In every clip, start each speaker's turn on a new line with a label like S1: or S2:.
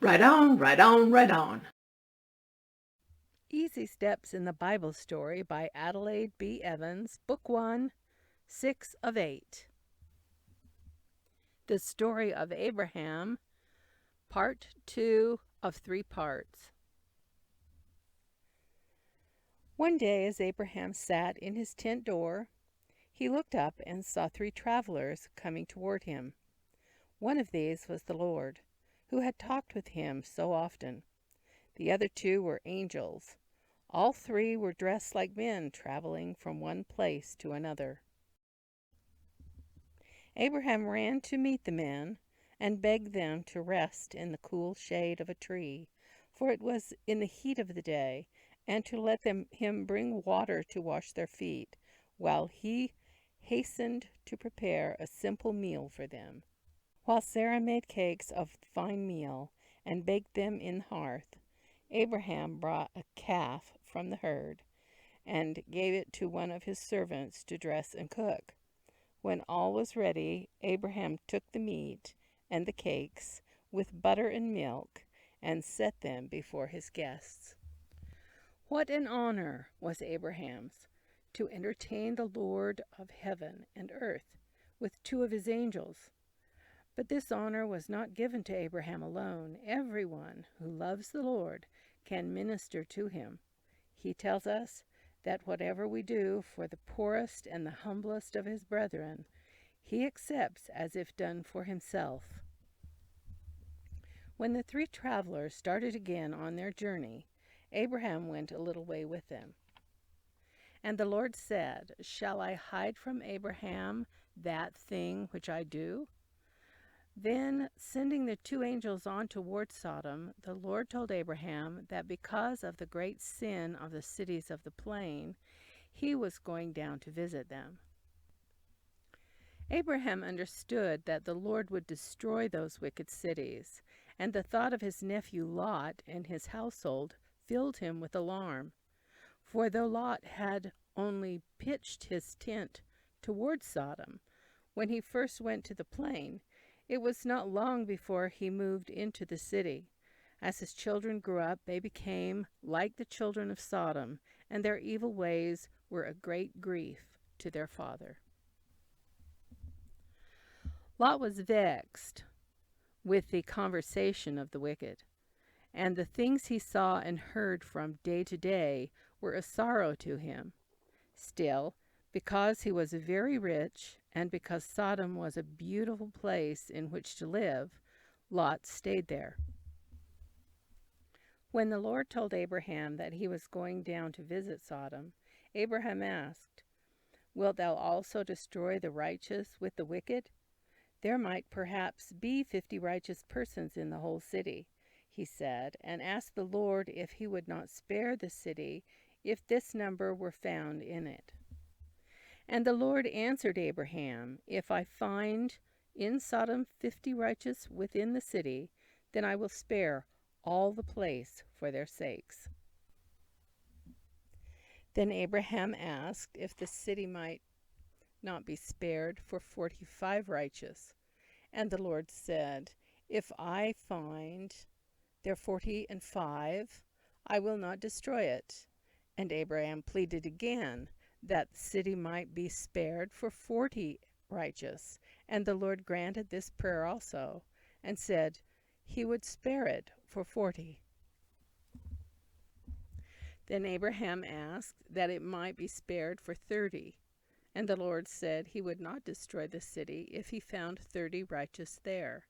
S1: Right on, right on, right on.
S2: Easy Steps in the Bible Story by Adelaide B. Evans, Book 1, 6 of 8. The Story of Abraham, Part 2 of 3 parts. One day, as Abraham sat in his tent door, he looked up and saw 3 travelers coming toward him. One of these was the Lord, who had talked with him so often. The other 2 were angels. All 3 were dressed like men traveling from one place to another. Abraham ran to meet the men and begged them to rest in the cool shade of a tree, for it was in the heat of the day, and to let him bring water to wash their feet, while he hastened to prepare a simple meal for them. While Sarah made cakes of fine meal and baked them in the hearth, Abraham brought a calf from the herd and gave it to one of his servants to dress and cook. When all was ready, Abraham took the meat and the cakes with butter and milk and set them before his guests. What an honor was Abraham's to entertain the Lord of heaven and earth with 2 of his angels. But this honor was not given to Abraham alone. Everyone who loves the Lord can minister to him. He tells us that whatever we do for the poorest and the humblest of his brethren, he accepts as if done for himself. When the 3 travelers started again on their journey, Abraham went a little way with them. And the Lord said, "Shall I hide from Abraham that thing which I do?" Then, sending the 2 angels on toward Sodom, the Lord told Abraham that because of the great sin of the cities of the plain, he was going down to visit them. Abraham understood that the Lord would destroy those wicked cities, and the thought of his nephew Lot and his household filled him with alarm. For though Lot had only pitched his tent toward Sodom when he first went to the plain, it was not long before he moved into the city. As his children grew up, they became like the children of Sodom, and their evil ways were a great grief to their father. Lot was vexed with the conversation of the wicked, and the things he saw and heard from day to day were a sorrow to him. Still, because he was very rich, and because Sodom was a beautiful place in which to live, Lot stayed there. When the Lord told Abraham that he was going down to visit Sodom, Abraham asked, "Wilt thou also destroy the righteous with the wicked?" There might perhaps be 50 righteous persons in the whole city, he said, and asked the Lord if he would not spare the city if this number were found in it. And the Lord answered Abraham, "If I find in Sodom 50 righteous within the city, then I will spare all the place for their sakes." Then Abraham asked if the city might not be spared for 45 righteous. And the Lord said, "If I find there 45, I will not destroy it." And Abraham pleaded again that the city might be spared for 40 righteous. And the Lord granted this prayer also, and said he would spare it for 40. Then Abraham asked that it might be spared for 30. And the Lord said he would not destroy the city if he found 30 righteous there.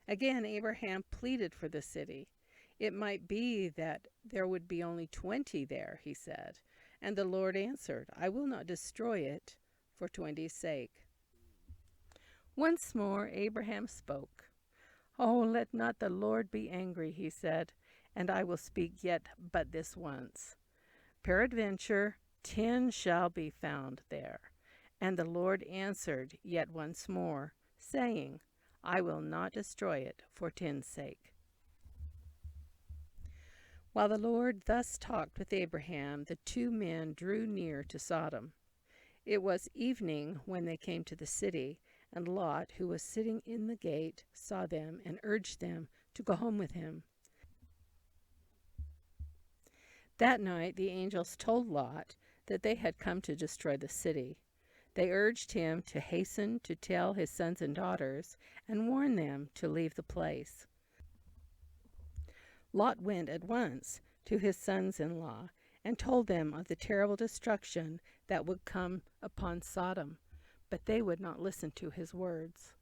S2: Again Abraham pleaded for the city. It might be that there would be only 20 there, he said. And the Lord answered, "I will not destroy it for 20's sake." Once more Abraham spoke. "Oh, let not the Lord be angry," he said, "and I will speak yet but this once. Peradventure 10 shall be found there." And the Lord answered yet once more, saying, "I will not destroy it for 10's sake." While the Lord thus talked with Abraham, the 2 men drew near to Sodom. It was evening when they came to the city, and Lot, who was sitting in the gate, saw them and urged them to go home with him. That night the angels told Lot that they had come to destroy the city. They urged him to hasten to tell his sons and daughters and warn them to leave the place. Lot went at once to his sons-in-law and told them of the terrible destruction that would come upon Sodom, but they would not listen to his words.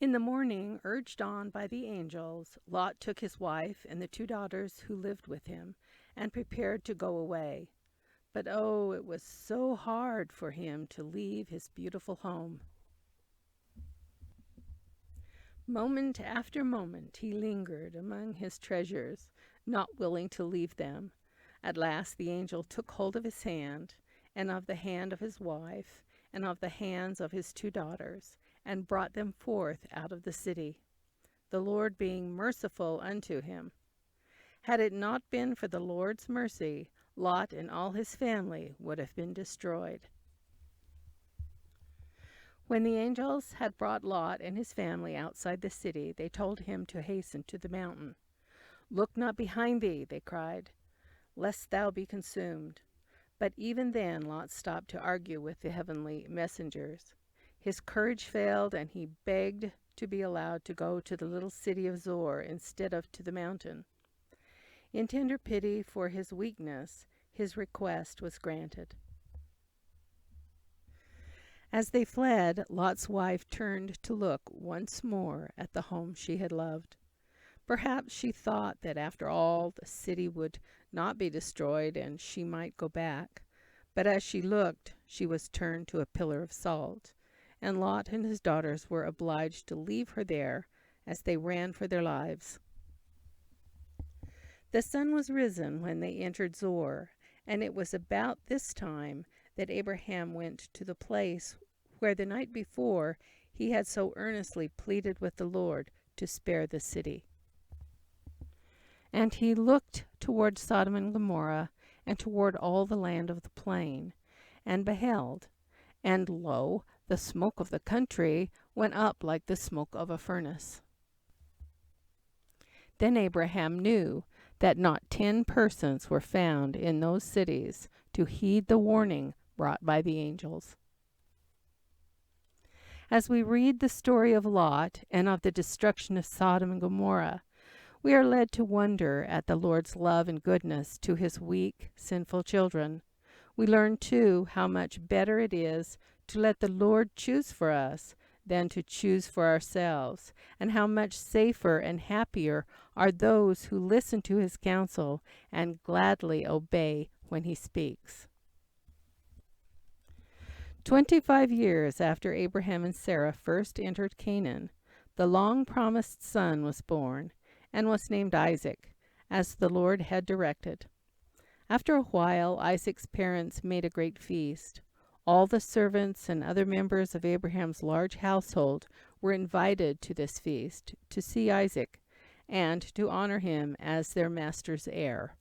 S2: In the morning, urged on by the angels, Lot took his wife and the 2 daughters who lived with him and prepared to go away. But oh, it was so hard for him to leave his beautiful home. Moment after moment he lingered among his treasures, not willing to leave them. At last the angel took hold of his hand, and of the hand of his wife, and of the hands of his 2 daughters, and brought them forth out of the city, the Lord being merciful unto him. Had it not been for the Lord's mercy, Lot and all his family would have been destroyed. When the angels had brought Lot and his family outside the city, they told him to hasten to the mountain. "Look not behind thee," they cried, "lest thou be consumed." But even then Lot stopped to argue with the heavenly messengers. His courage failed, and he begged to be allowed to go to the little city of Zoar instead of to the mountain. In tender pity for his weakness, his request was granted. As they fled, Lot's wife turned to look once more at the home she had loved. Perhaps she thought that after all the city would not be destroyed and she might go back. But as she looked, she was turned to a pillar of salt, and Lot and his daughters were obliged to leave her there as they ran for their lives. The sun was risen when they entered Zoar, and it was about this time that Abraham went to the place where the night before he had so earnestly pleaded with the Lord to spare the city. And he looked toward Sodom and Gomorrah, and toward all the land of the plain, and beheld, and lo, the smoke of the country went up like the smoke of a furnace. Then Abraham knew that not 10 persons were found in those cities to heed the warning brought by the angels. As we read the story of Lot and of the destruction of Sodom and Gomorrah, we are led to wonder at the Lord's love and goodness to his weak, sinful children. We learn, too, how much better it is to let the Lord choose for us than to choose for ourselves, and how much safer and happier are those who listen to his counsel and gladly obey when he speaks. 25 years after Abraham and Sarah first entered Canaan, the long-promised son was born, and was named Isaac, as the Lord had directed. After a while, Isaac's parents made a great feast. All the servants and other members of Abraham's large household were invited to this feast to see Isaac and to honor him as their master's heir.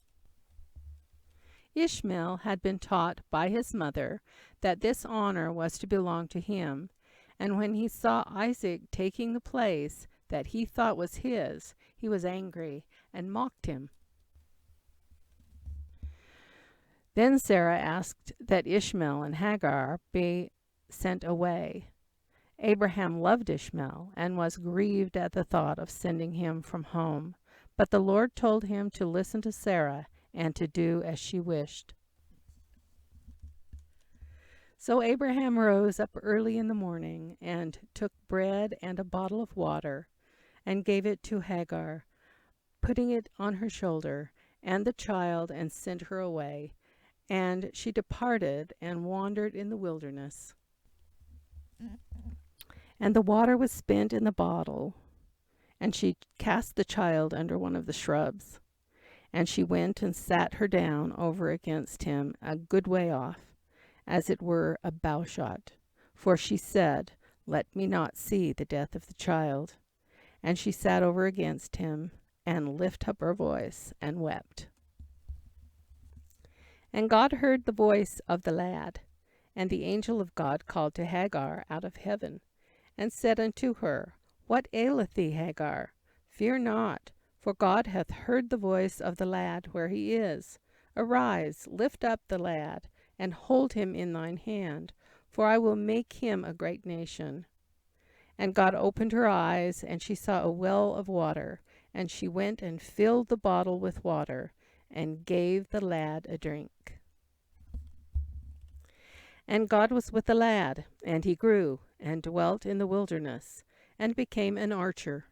S2: Ishmael had been taught by his mother that this honor was to belong to him, and when he saw Isaac taking the place that he thought was his, he was angry and mocked him. Then Sarah asked that Ishmael and Hagar be sent away. Abraham loved Ishmael and was grieved at the thought of sending him from home, but the Lord told him to listen to Sarah and to do as she wished. So Abraham rose up early in the morning and took bread and a bottle of water and gave it to Hagar, putting it on her shoulder, and the child, and sent her away. And she departed and wandered in the wilderness. And the water was spent in the bottle, and she cast the child under one of the shrubs. And she went and sat her down over against him a good way off, as it were a bowshot. For she said, "Let me not see the death of the child." And she sat over against him, and lifted up her voice, and wept. And God heard the voice of the lad, and the angel of God called to Hagar out of heaven, and said unto her, What aileth thee, Hagar? Fear not, for God hath heard the voice of the lad where he is. Arise, lift up the lad, and hold him in thine hand, for I will make him a great nation. And God opened her eyes, and she saw a well of water, and she went and filled the bottle with water, and gave the lad a drink. And God was with the lad, and he grew, and dwelt in the wilderness, and became an archer.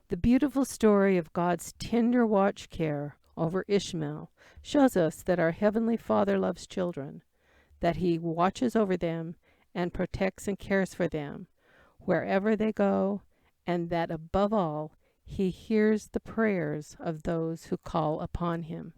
S2: The beautiful story of God's tender watch care over Ishmael shows us that our Heavenly Father loves children, that He watches over them and protects and cares for them wherever they go, and that above all, He hears the prayers of those who call upon Him.